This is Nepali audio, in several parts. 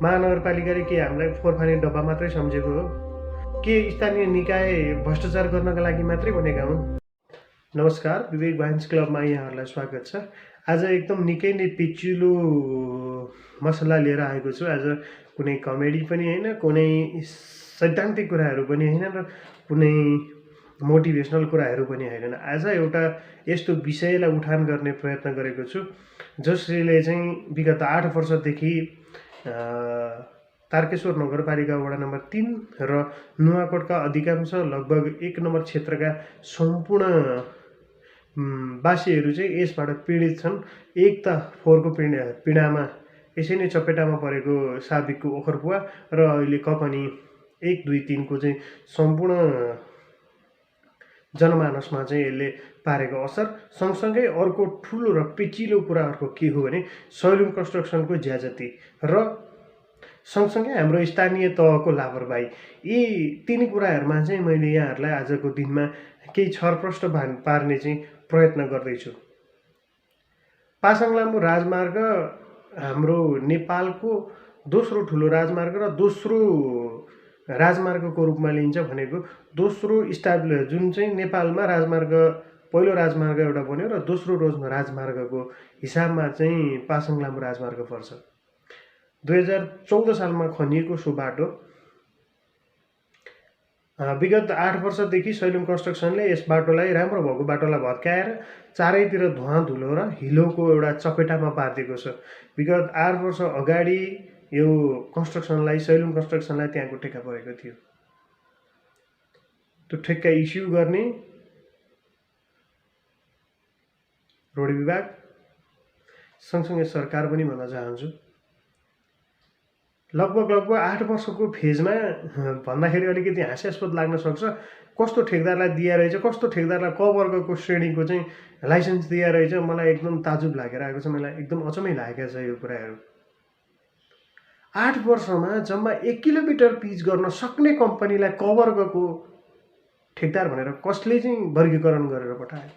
महानगरपालिकाले के हामीलाई फोहोर फाल्ने डब्बा मात्रै सम्झेको हो? के स्थानीय निकाय भ्रष्टाचार गर्नका लागि मात्रै बनेका हुन्? नमस्कार, विवेक भाइन्स क्लबमा यहाँहरूलाई स्वागत छ। आज एकदम निकै नै पेचिलो मसला लिएर आएको छु। आज कुनै कमेडी पनि होइन, कुनै सैद्धान्तिक कुराहरू पनि होइन र कुनै मोटिभेसनल कुराहरू पनि होइन। आज एउटा यस्तो विषयलाई उठान गर्ने प्रयत्न गरेको छु जसले चाहिँ विगत 8 वर्षदेखि तारकेश्वर नगरपालिका वडा नम्बर 3 र नुवाकोटका अधिकांश लगभग 1 नम्बर क्षेत्रका सम्पूर्ण वासीहरू चाहिँ यसबाट पीडित छन्। एक त फोहोरको पीडामा यसै नै चपेटामा परेको साबिकको ओखरपुवा र अहिले कपनी 1, 2, 3 को चाहिँ सम्पूर्ण जनमानसमा चाहिँ यसले पारेको असर। सँगसँगै अर्को ठुलो र पेचिलो कुरा अर्को के हो भने सैलुङ कन्स्ट्रक्सनको ज्याजती र सँगसँगै हाम्रो स्थानीय तहको लापरवाही। यी तीन कुराहरूमा चाहिँ मैले यहाँहरूलाई आजको दिनमा केही छरप्रष्ट पार्ने चाहिँ प्रयत्न गर्दैछु। पासाङ लामो राजमार्ग हाम्रो नेपालको दोस्रो ठुलो राजमार्ग र दोस्रो राजमार्गको रूपमा लिन्छ भनेको दोस्रो जुन चाहिँ नेपालमा राजमार्ग, पहिलो राजमार्ग एउटा बन्यो र दोस्रो राजमार्गको हिसाबमा चाहिँ पासाङ लामो राजमार्ग पर्छ। 2014 सालमा खनिएको सो बाटो विगत 8 वर्षदेखि सैलुङ कन्स्ट्रक्सनले यस बाटोलाई, राम्रो भएको बाटोलाई भत्काएर चारैतिर धुवा धुलो र हिलोको एउटा चपेटामा पारिदिएको छ। विगत 8 वर्ष अगाडि यो कन्स्ट्रक्सनलाई, सैलुङ कन्स्ट्रक्सनलाई त्यहाँको ठेक्का परेको थियो। त्यो ठेक्का इस्यु गर्ने रोड विभाग सँगसँगै सरकार पनि भन्न चाहन्छु। लगभग 8 वर्षको फेजमा भन्दाखेरि अलिकति हास्यास्पद लाग्न सक्छ। कस्तो ठेकदारलाई दिया रहेछ, कस्तो ठेकदारलाई क वर्गको श्रेणीको चाहिँ लाइसेन्स दिया रहेछ, मलाई एकदम ताजुब लागेर आएको छ। मलाई एकदम अचम्मै लागेको छ यो कुराहरू। 8 वर्षमा जम्मा 1 किलोमिटर पिच गर्न सक्ने कम्पनीलाई क वर्गको ठेकदार भनेर कसले चाहिँ वर्गीकरण गरेर पठायो?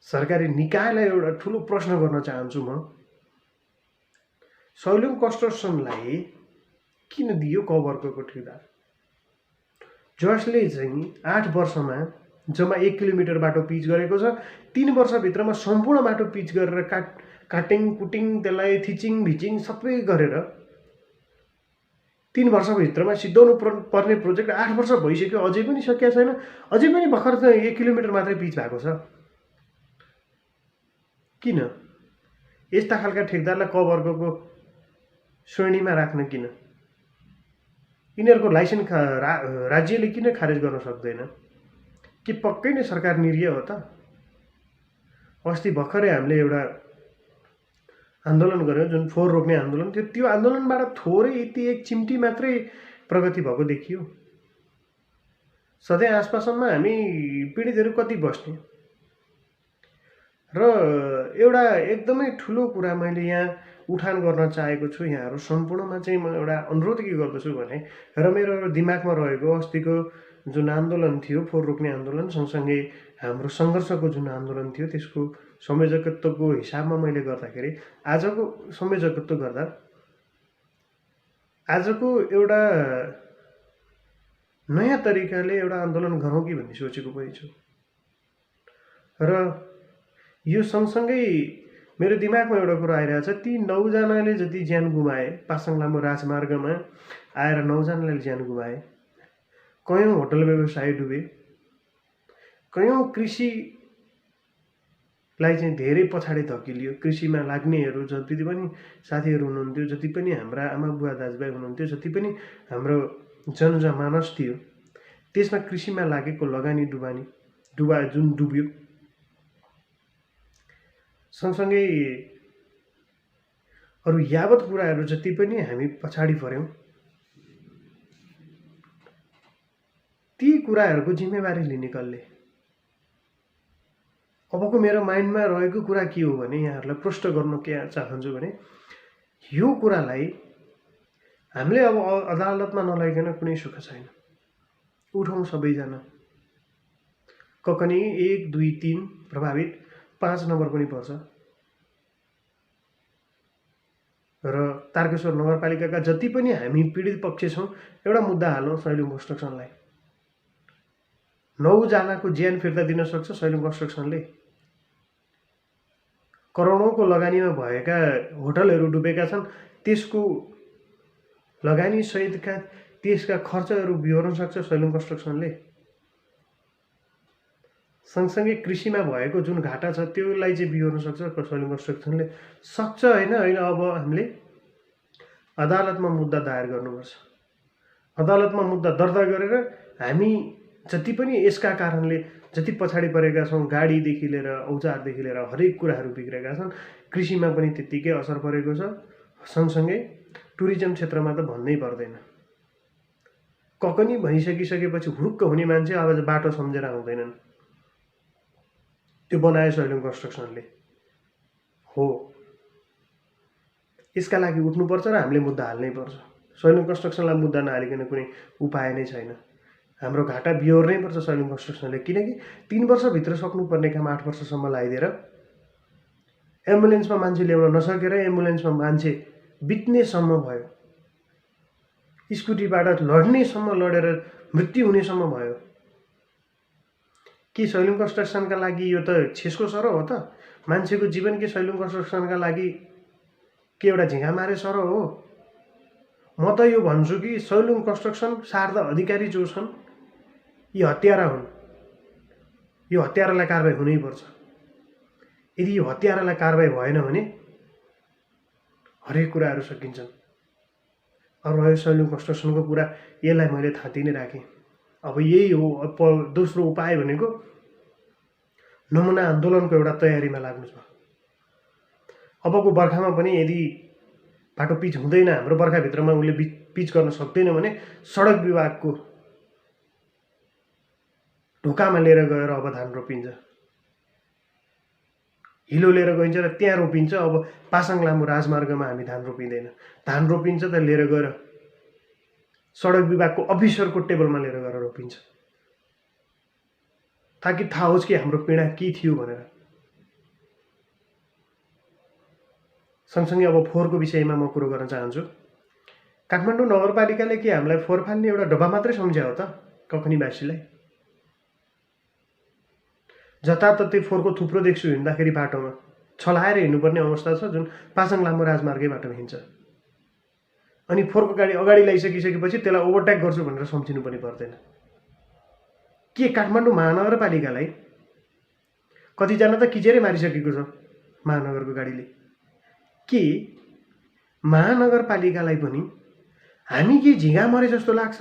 सरकारी निकायलाई एउटा ठुलो प्रश्न गर्न चाहन्छु म। सैलुङ कन्स्ट्रक्सनलाई किन दियो क वर्गको ठेकदार, जसले चाहिँ 8 वर्षमा जम्मा 1 किलोमिटर बाटो पिच गरेको छ। 3 वर्षभित्रमा सम्पूर्ण बाटो पिच गरेर काटिङ कुटिङ त्यसलाई थिचिङ भिचिङ सबै गरेर 3 वर्षभित्रमा सिद्धाउनु पर्ने प्रोजेक्ट 8 वर्ष भइसक्यो, अझै पनि सकिएको छैन। अझै पनि भर्खर 1 किलोमिटर मात्रै पिच भएको छ। किन यस्ता खालका ठेकदारलाई क वर्गको श्रेणीमा राख्न? किन यिनीहरूको लाइसेन्स राज्यले किन खारेज गर्न सक्दैन? कि पक्कै नै सरकार निरीह हो त? अस्ति भर्खरै हामीले एउटा आन्दोलन गऱ्यौँ, जुन फोहोर रोक्ने आन्दोलन थियो। त्यो आन्दोलनबाट थोरै यति एक चिम्टी मात्रै प्रगति भएको देखियो। सधैँ आसपासमा हामी पीडितहरू कति बस्ने? र एउटा एकदमै ठुलो कुरा मैले यहाँ उठान गर्न चाहेको छु। यहाँहरू सम्पूर्णमा चाहिँ म एउटा अनुरोध के गर्दछु भने, र मेरो दिमागमा रहेको अस्तिको जुन आन्दोलन थियो, फोहोर रोक्ने आन्दोलन, सँगसँगै हाम्रो सङ्घर्षको जुन आन्दोलन थियो, त्यसको संयोजकत्वको हिसाबमा मैले गर्दाखेरि आजको संयोजकत्व गर्दा आजको एउटा नयाँ तरिकाले एउटा आन्दोलन गरौँ कि भन्ने सोचेको पनि छु। र यो सँगसँगै मेरो दिमागमा एउटा कुरा आइरहेछ, ती 9 जनाले जति ज्यान गुमाए, पासाङ लामो राजमार्गमा आएर 9 जनाले ज्यान गुमाए, कयौँ होटल व्यवसाय डुबे, कयौँ कृषिलाई चाहिँ धेरै पछाडि धकिलियो। कृषिमा लाग्नेहरू जति पनि साथीहरू हुनुहुन्थ्यो, जति पनि हाम्रा आमा बुवा दाजुभाइ हुनुहुन्थ्यो, जति पनि हाम्रो जनमानस थियो, त्यसमा कृषिमा लागेको लगानी जुन डुब्यो। सँगसँगै अरू यावत कुराहरू जति पनि हामी पछाडि पऱ्यौँ, ती कुराहरूको जिम्मेवारी लिने कसले? अबको मेरो माइन्डमा रहेको कुरा के हो भने, यहाँहरूलाई प्रश्न गर्न के चाहन्छु भने, यो कुरालाई हामीले अब अदालतमा नलाइकन कुनै सुख छैन। उठौँ सबैजना। ककनी 1, 2, 3 प्रभावित, 5 नम्बर पनि पर्छ। र तारकेश्वर नगरपालिकाका जति पनि हामी पीडित पक्ष छौँ एउटा मुद्दा हालौँ सैलुङ कन्स्ट्रक्सनलाई। 9 जनाको ज्यान फिर्ता दिन सक्छ सैलुङ कन्स्ट्रक्सनले। करोडौँको लगानीमा भएका होटलहरू डुबेका छन्, त्यसको लगानी सहितका त्यसका खर्चहरू बिहोर्न सक्छ सैलुङ कन्स्ट्रक्सनले। सँगसँगै कृषिमा भएको जुन घाटा छ त्यसलाई चाहिँ बिहोर्न सक्छ सैलुङ कन्स्ट्रक्सनले। सक्छ होइन, अब हामीले अदालतमा मुद्दा दायर गर्नुपर्छ। अदालतमा मुद्दा दर्ता गरेर हामी जति पनि यसका कारणले जति पछाडि परेका छौँ, गाडीदेखि लिएर औजारदेखि लिएर हरेक कुराहरू बिग्रेका छन्, कृषिमा पनि त्यत्तिकै असर परेको छ। सँगसँगै टुरिज्म क्षेत्रमा त भन्नै पर्दैन। ककनी भइसकिसकेपछि हुरुक्क हुने मान्छे अब बाटो सम्झेर आउँदैनन्। त्यो बनायो सैलुङ कन्स्ट्रक्सनले हो। यसका लागि उठ्नुपर्छ र हामीले मुद्दा हाल्नै पर्छ। सैलुङ कन्स्ट्रक्सनलाई मुद्दा नहालिकन कुनै उपाय नै छैन। हाम्रो घाटा बिहोर्नै पर्छ सैलुङ कन्स्ट्रक्सनले, किनकि 3 वर्षभित्र सक्नुपर्ने काम 8 वर्षसम्म लगाइदिएर एम्बुलेन्समा मान्छे ल्याउन नसकेर एम्बुलेन्समा मान्छे बित्नेसम्म भयो, स्कुटीबाट लड्नेसम्म लडेर मृत्यु हुनेसम्म भयो। के सैलुङ कन्स्ट्रक्सनका लागि यो त छेसको सरह हो त? मान्छेको जीवन के सैलुङ कन्स्ट्रक्सनका लागि के एउटा झिँगा मारे सरह हो? म त यो भन्छु कि सैलुङ कन्स्ट्रक्सन सार्द अधिकारी जो छन् यी हत्यारा हुन्। यो हत्यारालाई कारबाही हुनैपर्छ। यदि यो हत्यारालाई कारबाही भएन भने हरेक कुराहरू सकिन्छन्। अब रह्यो सैलुङ कन्स्ट्रक्सनको कुरा, यसलाई मैले थाती नै राखेँ। अब यही हो दोस्रो उपाय भनेको नमुना आन्दोलनको एउटा तयारीमा लाग्नु छ। अबको बर्खामा पनि यदि बाटो पिच हुँदैन, हाम्रो बर्खाभित्रमा उसले पिच गर्न सक्दैन भने सडक विभागको ढोकामा लिएर गएर अब धान रोपिन्छ। हिलो लिएर गइन्छ र त्यहाँ रोपिन्छ। अब पासाङ लामो राजमार्गमा हामी धान रोपिँदैन। धान रोपिन्छ त लिएर गएर सडक विभागको अफिसरको टेबलमा लिएर गएर रोपिन्छ, ताकि थाहा होस् कि हाम्रो पीडा के थियो भनेर। सँगसँगै अब फोहोरको विषयमा म कुरो गर्न चाहन्छु। काठमाडौँ नगरपालिकाले के हामीलाई फोहोर फाल्ने एउटा डब्बा मात्रै सम्झ्या हो त ककनीवासीलाई? जताततै फोहोरको थुप्रो देख्छु हिँड्दाखेरि बाटोमा छलाएर हिँड्नुपर्ने अवस्था छ, जुन पासाङ लामो राजमार्गैबाट हिँड्छ। अनि फोहोरको गाडी अगाडि ल्याइसकिसकेपछि त्यसलाई ओभरटेक गर्छु भनेर सम्झिनु पनि पर्दैन। के काठमाडौँ महानगरपालिकालाई कतिजना त किचेरै मारिसकेको छ महानगरको गाडीले। के महानगरपालिकालाई पनि हामी के झिँगा मरे जस्तो लाग्छ?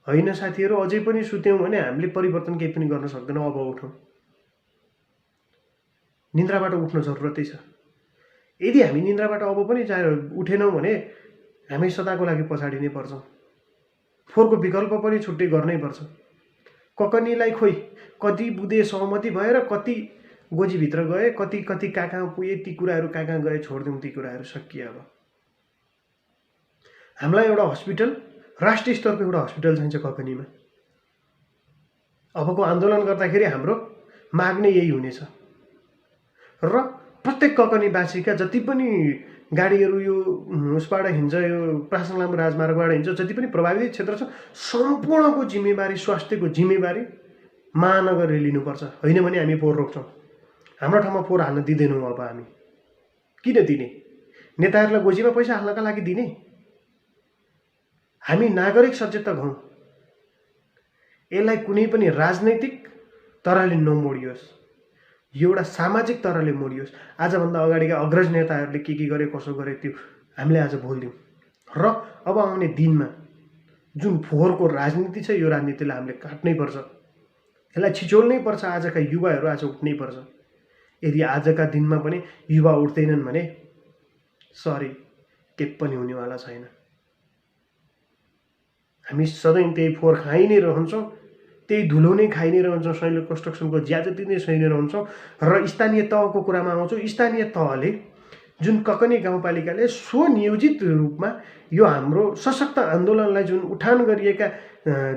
होइन साथीहरू, अझै पनि सुत्यौँ भने हामीले परिवर्तन केही पनि गर्न सक्दैनौँ। अब उठौँ, निन्द्राबाट उठ्न जरुरतै छ। यदि हामी निन्द्राबाट अब पनि चाहे उठेनौँ भने हामी सदाको लागि पछाडि नै पर्छौँ। फोहोरको विकल्प पनि छुट्टै गर्नै पर्छ। ककनीलाई खोइ कति बुधे सहमति भएर कति गोजीभित्र गए, कति कति कहाँ कहाँ पुगे, ती कुराहरू कहाँ कहाँ गए छोडिदिउँ, ती कुराहरू सकिए। अब हामीलाई एउटा हस्पिटल, राष्ट्रिय स्तरको एउटा हस्पिटल चाहिन्छ ककनीमा। अबको आन्दोलन गर्दाखेरि हाम्रो माग नै यही हुनेछ। र प्रत्येक ककनीवासीका जति पनि गाडीहरू यो उसबाट हिँड्छ, यो पासाङ लामो राजमार्गबाट हिँड्छ, जति पनि प्रभावित क्षेत्र छ, सम्पूर्णको जिम्मेवारी, स्वास्थ्यको जिम्मेवारी महानगरले लिनुपर्छ। होइन भने हामी फोहोर रोक्छौँ। हाम्रो ठाउँमा फोहोर हाल्न दिँदैनौँ। अब हामी किन दिने? नेताहरूलाई गोजीमा पैसा हाल्नका लागि दिने? हामी नागरिक सचेतक हौँ। यसलाई कुनै पनि राजनैतिक तरले नमोडियोस्, यो एउटा सामाजिक तरले मोडियोस्। आजभन्दा अगाडिका अग्रज नेताहरूले के गरे, कसो गरे, त्यो हामीले आज बोलिदिउँ। र अब आउने दिनमा जुन फोहोरको राजनीति छ, यो राजनीतिलाई हामीले काट्नै पर्छ, यसलाई छिचोल्नै पर्छ। आजका युवाहरू आज उठ्नै पर्छ। यदि आजका दिनमा पनि युवा उठ्दैनन् भने सरी, के पनि हुनेवाला छैन। हामी सधैँ त्यही फोहोर खाइ नै रहन्छौँ, त्यही धुलो नै खाइ नै रहन्छौँ, सैलुङ कन्स्ट्रक्सनको ज्यादती नै सही नै रहन्छौँ। र स्थानीय तहको कुरामा आउँछौँ। स्थानीय तहले जुन ककनी गाउँपालिकाले स्वनियोजित रूपमा यो हाम्रो सशक्त आन्दोलनलाई जुन उठान गरिएका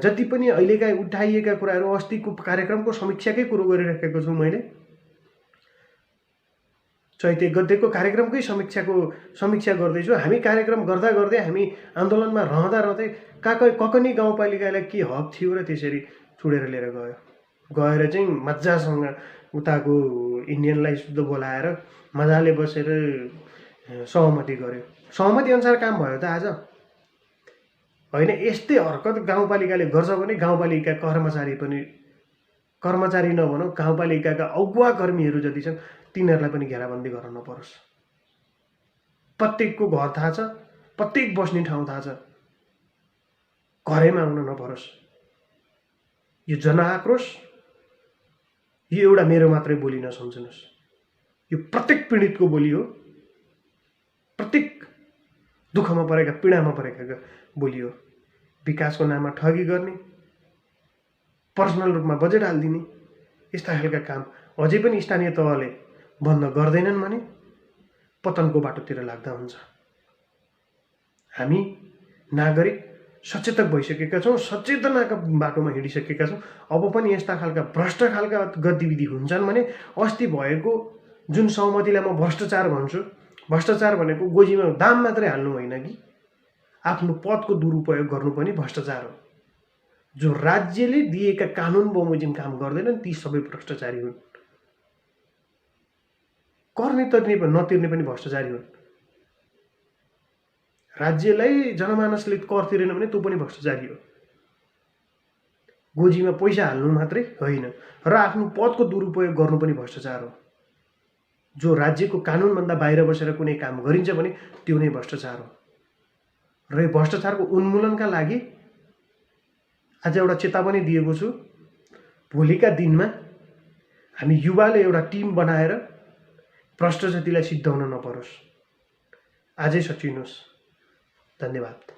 जति पनि अहिलेका उठाइएका कुराहरू, अस्तिको कार्यक्रमको समीक्षाकै कुरो गरिराखेको छु मैले, चैते गद्यको कार्यक्रमकै समीक्षा गर्दैछु। हामी कार्यक्रम गर्दा गर्दै हामी आन्दोलनमा रहँदै ककनी गाउँपालिकालाई के हक थियो र त्यसरी छुडेर लिएर गएर चाहिँ मजासँग उताको इन्डियनलाई शुद्ध बोलाएर मजाले बसेर सहमति गर्यो। सहमति अनुसार काम भयो त आज होइन। यस्तै हरकत गाउँपालिकाले गर्छ भने गाउँपालिका कर्मचारी नभनौँ, गाउँपालिकाका अगुवा कर्मीहरू जति छन् तिनीहरूलाई पनि घेराबन्दी गर्न नपरोस्। प्रत्येकको घर थाहा छ, प्रत्येक बस्ने ठाउँ थाहा छ, घरैमा आउन नपरोस्। यो जनआक्रोश यो एउटा मेरो मात्रै बोली नसम्झिनुहोस्, यो प्रत्येक पीडितको बोली हो, प्रत्येक दुःखमा परेका पीडामा परेका बोली हो। विकासको नाममा ठगी गर्ने, पर्सनल रूपमा बजेट हालिदिने यस्ता खालका काम अझै पनि स्थानीय तहले बन्द गर्दैनन् भने पतनको बाटोतिर लाग्दा हुन्छ। हामी नागरिक सचेतक भइसकेका छौँ, सचेतनाका बाटोमा हिँडिसकेका छौँ। अब पनि यस्ता खालका भ्रष्ट खालका गतिविधि हुन्छन् भने अस्ति भएको जुन सहमतिलाई म भ्रष्टाचार भन्छु, भ्रष्टाचार भनेको गोजीमा दाम मात्रै हाल्नु होइन कि आफ्नो पदको दुरुपयोग गर्नु पनि भ्रष्टाचार हो। जो राज्यले दिएका कानुन बमोजिम काम गर्दैनन् ती सबै भ्रष्टाचारी हुन्। कर नतिर्ने पनि भ्रष्टाचारी हुन्। राज्यलाई जनमानसले कर तिरेन भने त्यो पनि भ्रष्टाचारी हो। गोजीमा पैसा हाल्नु मात्रै होइन र आफ्नो पदको दुरुपयोग गर्नु पनि भ्रष्टाचार हो। जो राज्यको कानुनभन्दा बाहिर बसेर कुनै काम गरिन्छ भने त्यो नै भ्रष्टाचार हो। र यो भ्रष्टाचारको उन्मूलनका लागि आज एउटा चेतावनी दिएको छु। भोलिका दिनमा हामी युवाले एउटा टिम बनाएर भ्रष्ट जातिलाई सिद्धाउन नपरोस्। आजै सचिनुहोस्। धन्यवाद।